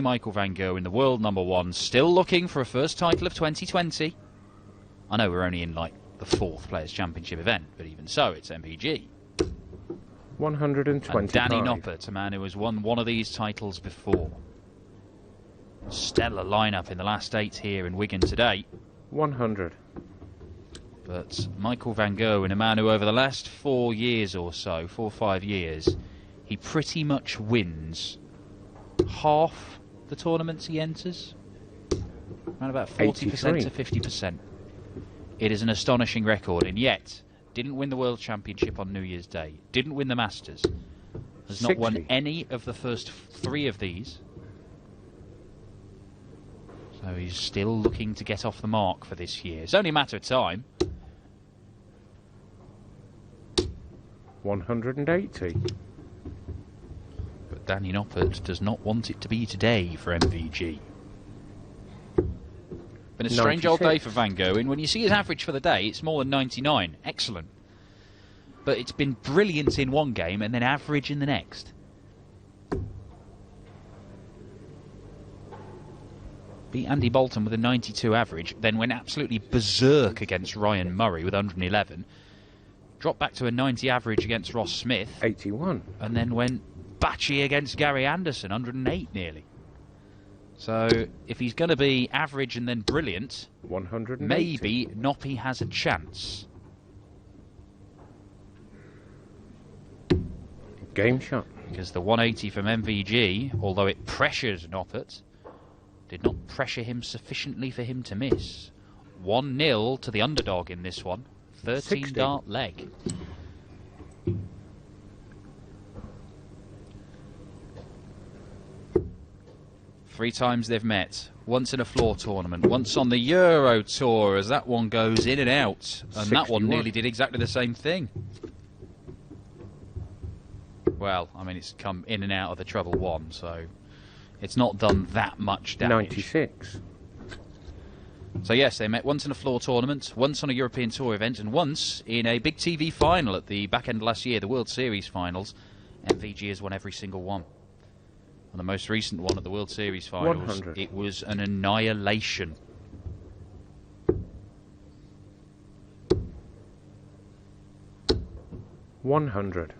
Michael van Gerwen, the world #1, still looking for a first title of 2020. I know we're only in like the 4th Players' Championship event, but even so, it's MVG. 125. And Danny Noppert, a man who has won one of these titles before. Stellar lineup in the last 8 here in Wigan today. 100. But Michael van Gerwen, a man who over the last 4 years or so, 4 or 5 years, he pretty much wins half the tournaments he enters. Around about 40% to 50%. It is an astonishing record, and yet didn't win the World Championship on New Year's Day, didn't win the Masters, has not won any of the first 3 of these. So he's still looking to get off the mark for this year. It's only a matter of time. 180. But Danny Noppert does not want it to be today for MVG. Been a strange 96. old day for Van Gerwen. When you see his average for the day, it's more than 99. Excellent. But it's been brilliant in one game and then average in the next. Beat Andy Bolton with a 92 average, then went absolutely berserk against Ryan Murray with 111. Dropped back to a 90 average against Ross Smith. 81. And then went batchy against Gary Anderson, 108 nearly. So if he's going to be average and then brilliant, 180. maybe Noppy has a chance. Game shot. Because the 180 from MVG, although it pressures Noppert, did not pressure him sufficiently for him to miss. 1-0 to the underdog in this one. 13 dart leg. Three times they've met. Once in a floor tournament, once on the Euro Tour, as that one goes in and out. And 61. that one nearly did exactly the same thing. Well, I mean, it's come in and out of the treble one, so it's not done that much damage. 96. So yes, they met once in a floor tournament, once on a European Tour event, and once in a big TV final at the back end of last year, the World Series finals. MVG has won every single one. And the most recent one at the World Series finals, 100. it was an annihilation. $100.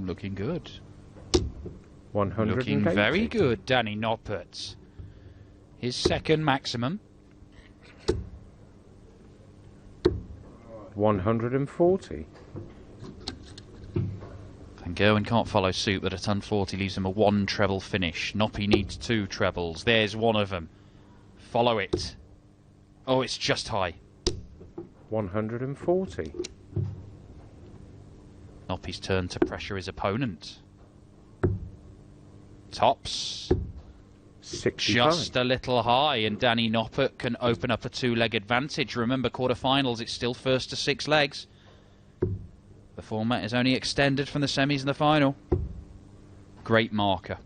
Looking good. 180. Looking very good, Danny Noppert. His second maximum. 140. Van Gerwen can't follow suit, but at ton 40 leaves him a 1 treble finish. Noppy needs 2 trebles. There's one of them. Follow it. Oh, it's just high. 140. Noppy's turn to pressure his opponent. Tops. 65. Just a little high, and Danny Noppert can open up a 2-leg advantage. Remember, quarterfinals, it's still first to 6 legs. The format is only extended from the semis and the final. Great marker.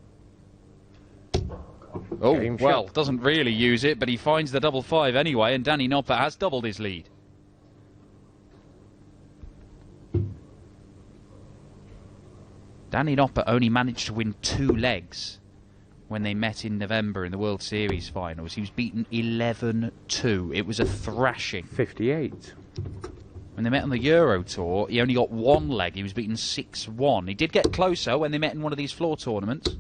Oh, Game well, shot. doesn't really use it, but he finds the double 5 anyway, and Danny Noppert has doubled his lead. Danny Noppert only managed to win 2 legs when they met in November in the World Series finals. He was beaten 11-2. It was a thrashing. 58. When they met on the Euro Tour, he only got 1 leg. He was beaten 6-1. He did get closer when they met in one of these floor tournaments.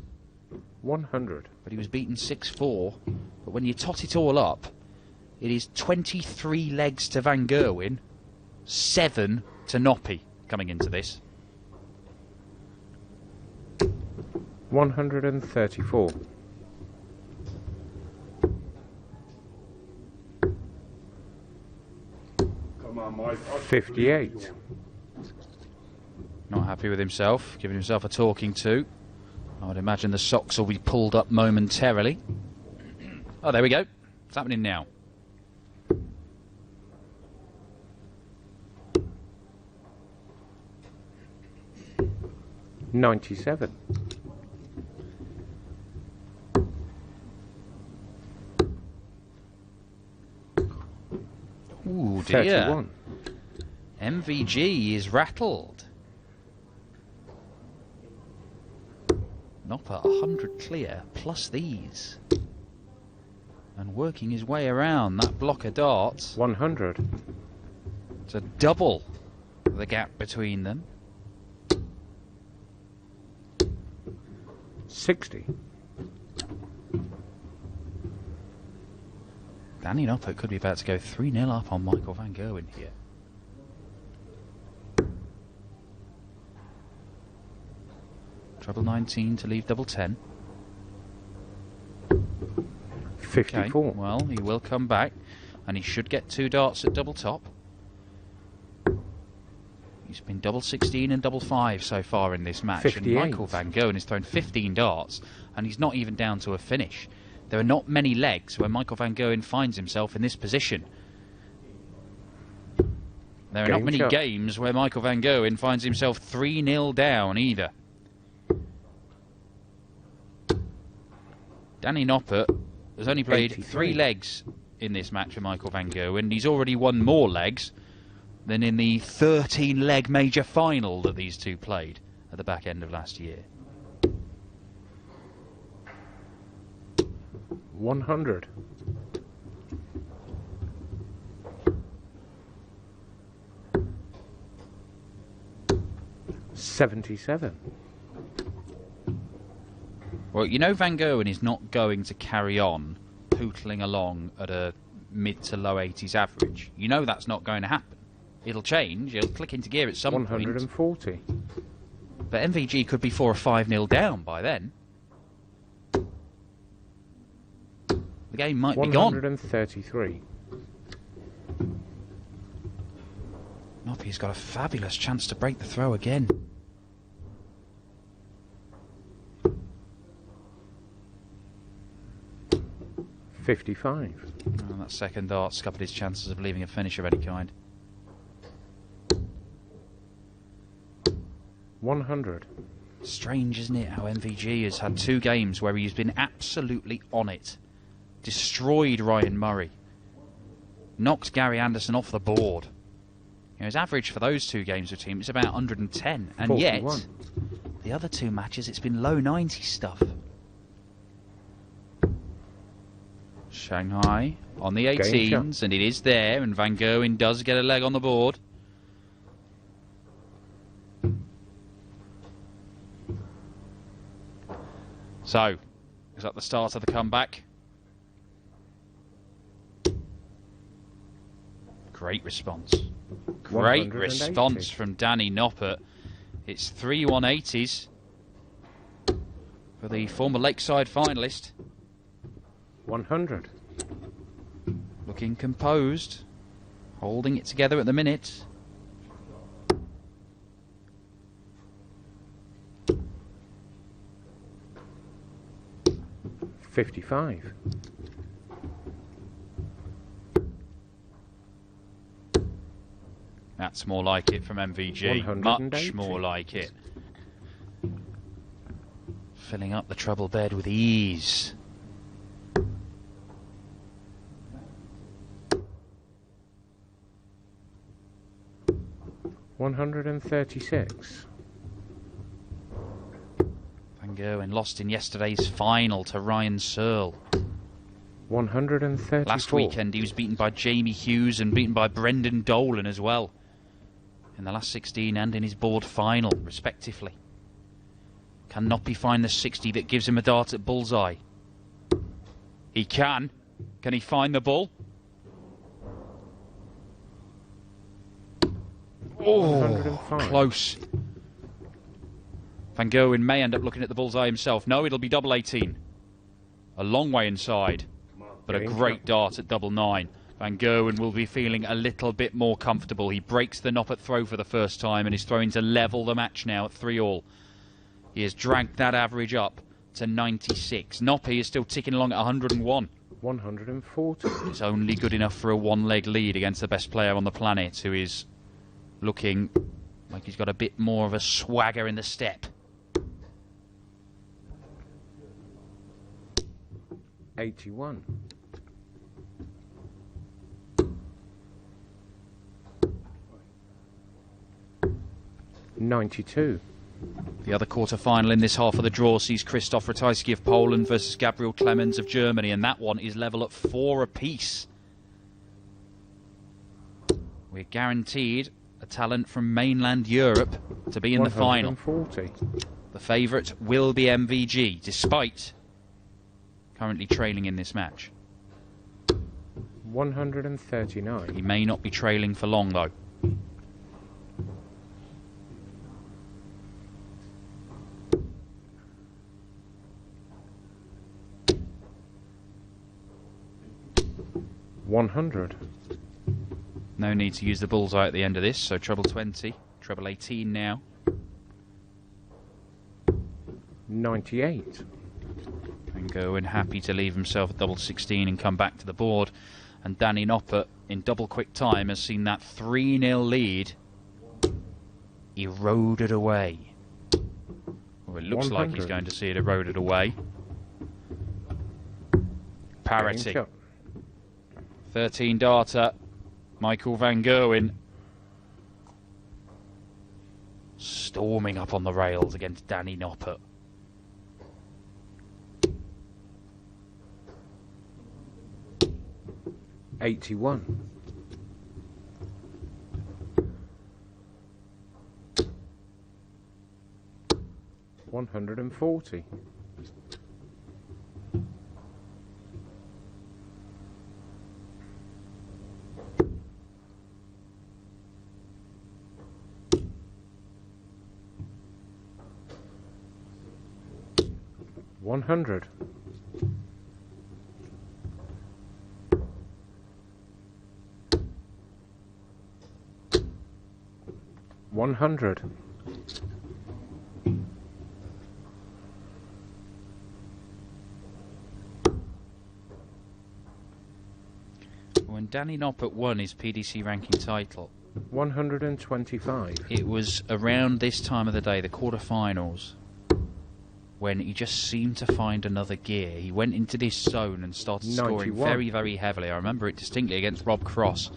100. But he was beaten 6-4. But when you tot it all up, it is 23 legs to Van Gerwen, 7 to Noppy coming into this. 134. Come on, Mike. 58. Not happy with himself, giving himself a talking to. I would imagine the socks will be pulled up momentarily. Oh, there we go. It's happening now. $97. Ooh, clear. 31. MVG is rattled. Noppert 100 clear, plus these. And working his way around that block of darts 100. to double the gap between them. 60. Danny Noppert could be about to go 3-0 up on Michael van Gerwen here. Treble 19 to leave double 10. 54. Okay, well, he will come back, and he should get 2 darts at double top. He's been double 16 and double 5 so far in this match. 58. And Michael van Gerwen has thrown 15 darts, and he's not even down to a finish. There are not many legs where Michael van Gerwen finds himself in this position. There are not many games where Michael van Gerwen finds himself 3-0 down either. Danny Noppert has only played 83. 3 legs in this match for Michael van Gerwen. He's already won more legs than in the 13-leg major final that these two played at the back end of last year. 100. 77. Well, you know Van Gerwen is not going to carry on pootling along at a mid to low 80s average. You know that's not going to happen. It'll change, it'll click into gear at some 140. point. But MVG could be 4 or 5-0 down by then. The game might be gone. 133. Noppy's got a fabulous chance to break the throw again. $55. Oh, that second dart scuppered his chances of leaving a finish of any kind. 100. Strange, isn't it, how MVG has had 2 games where he's been absolutely on it. Destroyed Ryan Murray. Knocked Gary Anderson off the board. You know, his average for those 2 games with team is about 110. And 41. yet, the other 2 matches, it's been low 90 stuff. Shanghai on the 18s, and it is there, and Van Gerwen does get a leg on the board. So, is that the start of the comeback? Great response. Great response from Danny Noppert. It's 3 180s for the former Lakeside finalist. 100. Looking composed, holding it together at the minute. $55. That's more like it from MVG. Much more like it. Filling up the treble bed with ease. $136. Van Gerwen lost in yesterday's final to Ryan Searle. 134. Last weekend he was beaten by Jamie Hughes and beaten by Brendan Dolan as well. In the last 16 and in his board final, respectively. Can Noppy find the 60 that gives him a dart at bullseye? He can. Can he find the bull? Oh, close. Van Gerwen may end up looking at the bullseye himself. No, it'll be double 18. A long way inside, but a great dart at double 9. Van Gerwen will be feeling a little bit more comfortable. He breaks the Noppert throw for the first time and is throwing to level the match now at 3-all. He has dragged that average up to 96. Noppy is still ticking along at 101. 140. It's only good enough for a 1-leg lead against the best player on the planet, who is looking like he's got a bit more of a swagger in the step. 81. 92. The other quarter-final in this half of the draw sees Krzysztof Ratajski of Poland versus Gabriel Clemens of Germany, and that one is level at 4 apiece. We're guaranteed a talent from mainland Europe to be in the final. 140. The favourite will be MVG, despite currently trailing in this match. 139. He may not be trailing for long, though. $100. No need to use the bullseye at the end of this, so treble 20, treble 18 now. 98. And Gerwen happy to leave himself at double 16 and come back to the board. And Danny Noppert, in double quick time, has seen that 3-0 lead eroded away. Well, it looks 100. like he's going to see it eroded away. Parity. 13 darter. Michael van Gerwen storming up on the rails against Danny Noppert. $81. $140. $100. $100. When Danny Noppert won his PDC ranking title, 125. it was around this time of the day, the quarterfinals, when he just seemed to find another gear. He went into this zone and started scoring 91. very, very heavily. I remember it distinctly against Rob Cross.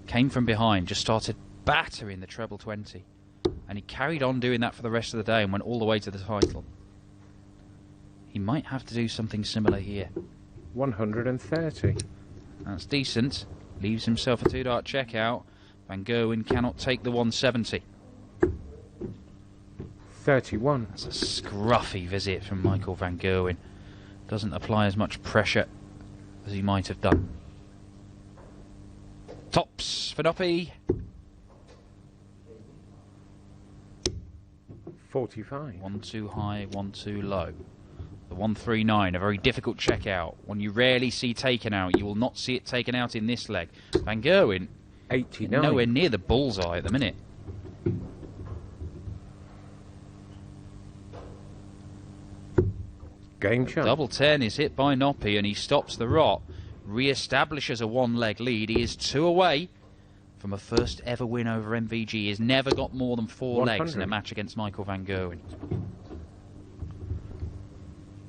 Came from behind, just started battering the treble 20. And he carried on doing that for the rest of the day and went all the way to the title. He might have to do something similar here. 130. That's decent. Leaves himself a 2-dart checkout. Van Gerwen cannot take the 170. 31. That's a scruffy visit from Michael van Gerwen. Doesn't apply as much pressure as he might have done. Tops for Noppy. 45. 1 too high, 1 too low. The 139, a very difficult checkout. One you rarely see taken out. You will not see it taken out in this leg. Van Gerwen 89. nowhere near the bullseye at the minute. Game shot. Double 10 is hit by Noppy and he stops the rot. Re-establishes a 1-leg lead. He is 2 away from a first ever win over MVG. He has never got more than 4 legs in a match against Michael van Gerwen.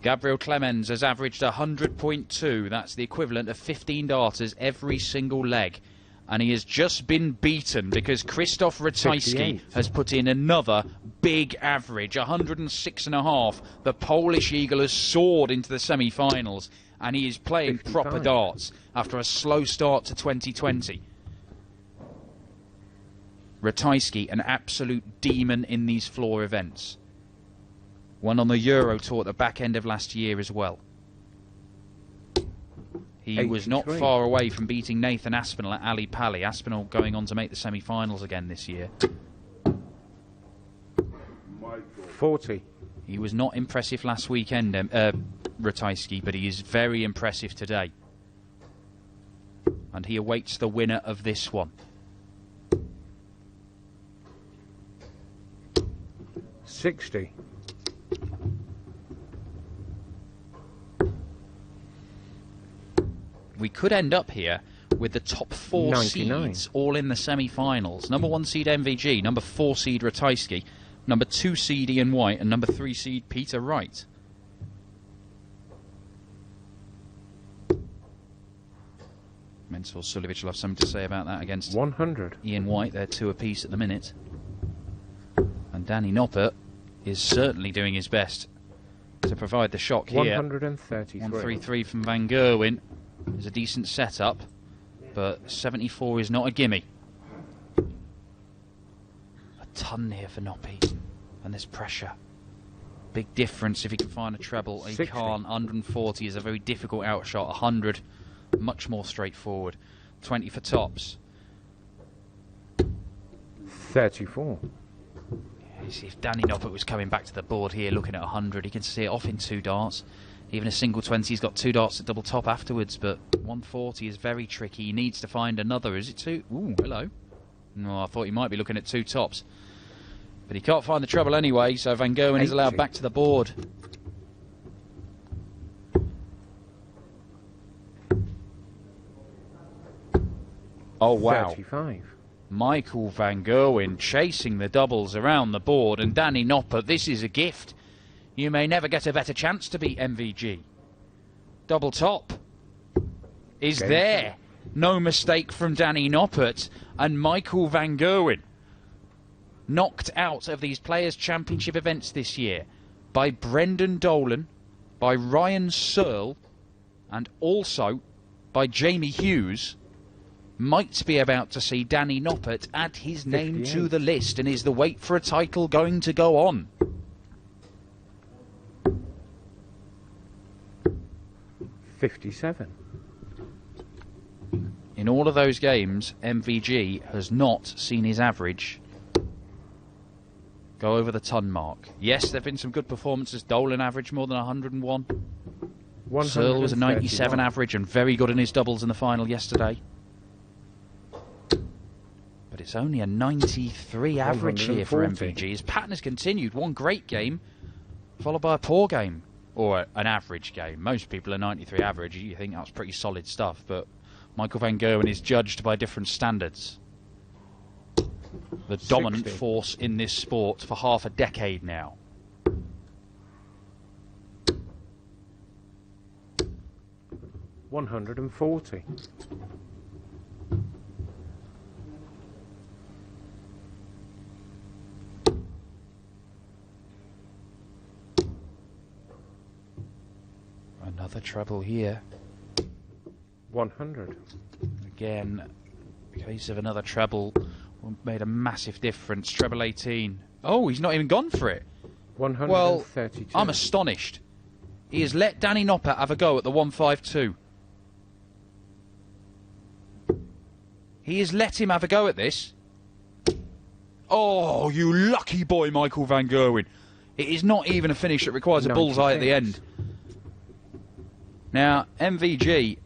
Gabriel Clemens has averaged 100.2. That's the equivalent of 15 darters every single leg. And he has just been beaten because Krzysztof Ratajski has put in another big average, 106.5. The Polish Eagle has soared into the semi-finals and he is playing 55. proper darts after a slow start to 2020. Ratajski, an absolute demon in these floor events. Won on the Euro Tour at the back end of last year as well. He 83. was not far away from beating Nathan Aspinall at Ali Pali. Aspinall going on to make the semi-finals again this year. 40. He was not impressive last weekend, Ratajski, but he is very impressive today. And he awaits the winner of this one. 60. We could end up here with the top 4 99. seeds all in the semi-finals. Number 1 seed MVG, number 4 seed Ratajski, number 2 seed Ian White, and number 3 seed Peter Wright. Mensur Suljovic will have something to say about that against 100. Ian White. They're 2 apiece at the minute. And Danny Noppert is certainly doing his best to provide the shock here. 133. 133 from Van Gerwen is a decent setup, but 74 is not a gimme. A ton here for Noppy, and there's pressure. Big difference if he can find a treble. He 60. can't. 140 is a very difficult outshot. 100, much more straightforward. 20 for tops. 34. You see, if Danny Noppert was coming back to the board here looking at 100, he can see it off in 2 darts. Even a single 20, he's got 2 darts at double top afterwards, but 140 is very tricky. He needs to find another. Is it 2? Ooh, hello. No, I thought he might be looking at 2 tops. But he can't find the treble anyway, so Van Gerwen is allowed back to the board. Oh, wow. 35. Michael Van Gerwen chasing the doubles around the board, and Danny Noppert, this is a gift. You may never get a better chance to beat MVG. Double top is there. No mistake from Danny Noppert, and Michael Van Gerwen knocked out of these Players' Championship events this year by Brendan Dolan, by Ryan Searle, and also by Jamie Hughes. Might be about to see Danny Noppert add his name to the list, and is the wait for a title going to go on? $57. In all of those games, MVG has not seen his average go over the ton mark. Yes, there have been some good performances. Dolan averaged more than 101. Searle was a 97 average and very good in his doubles in the final yesterday. But it's only a 93 average here for MVG. His pattern has continued. One great game, followed by a poor game. Or an average game. Most people are 93 average. You think that's pretty solid stuff. But Michael Van Gerwen is judged by different standards. The dominant force in this sport for half a decade now. $140. Another treble here. 100. Again, case of another treble made a massive difference. Treble 18. Oh, he's not even gone for it. 132. Well, I'm astonished. He has let Danny Noppert have a go at the 152. He has let him have a go at this. Oh, you lucky boy, Michael Van Gerwen. It is not even a finish that requires a bullseye at the end. Now, MVG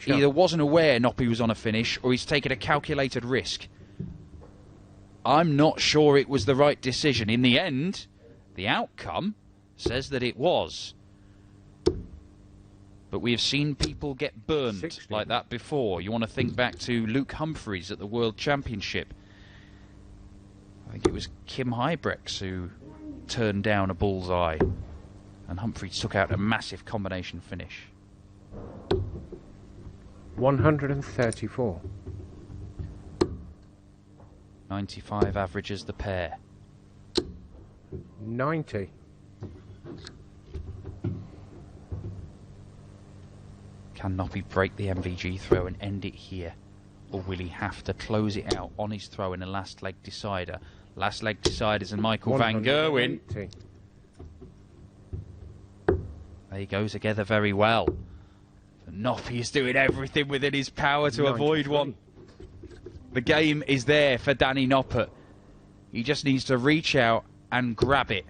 either wasn't aware Noppy was on a finish, or he's taken a calculated risk. I'm not sure it was the right decision. In the end, the outcome says that it was. But we have seen people get burned 60. Like that before. You want to think back to Luke Humphreys at the World Championship. I think it was Kim Hybrex who turned down a bullseye, and Humphreys took out a massive combination finish. 134. 95 averages the pair. 90. Can Noppy break the MVG throw and end it here? Or will he have to close it out on his throw in a last leg decider? Last leg deciders and Michael Van Gerwen. They go together very well. Noppy is doing everything within his power to avoid one. The game is there for Danny Noppert. He just needs to reach out and grab it.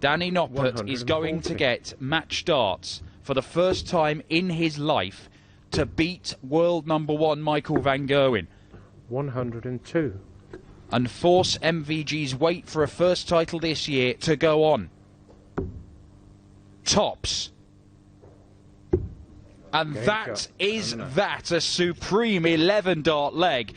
Danny Noppert is going to get match darts for the first time in his life to beat world #1 Michael Van Gerwen. 102. And force MVG's wait for a first title this year to go on. Tops. And that is a supreme 11 dart leg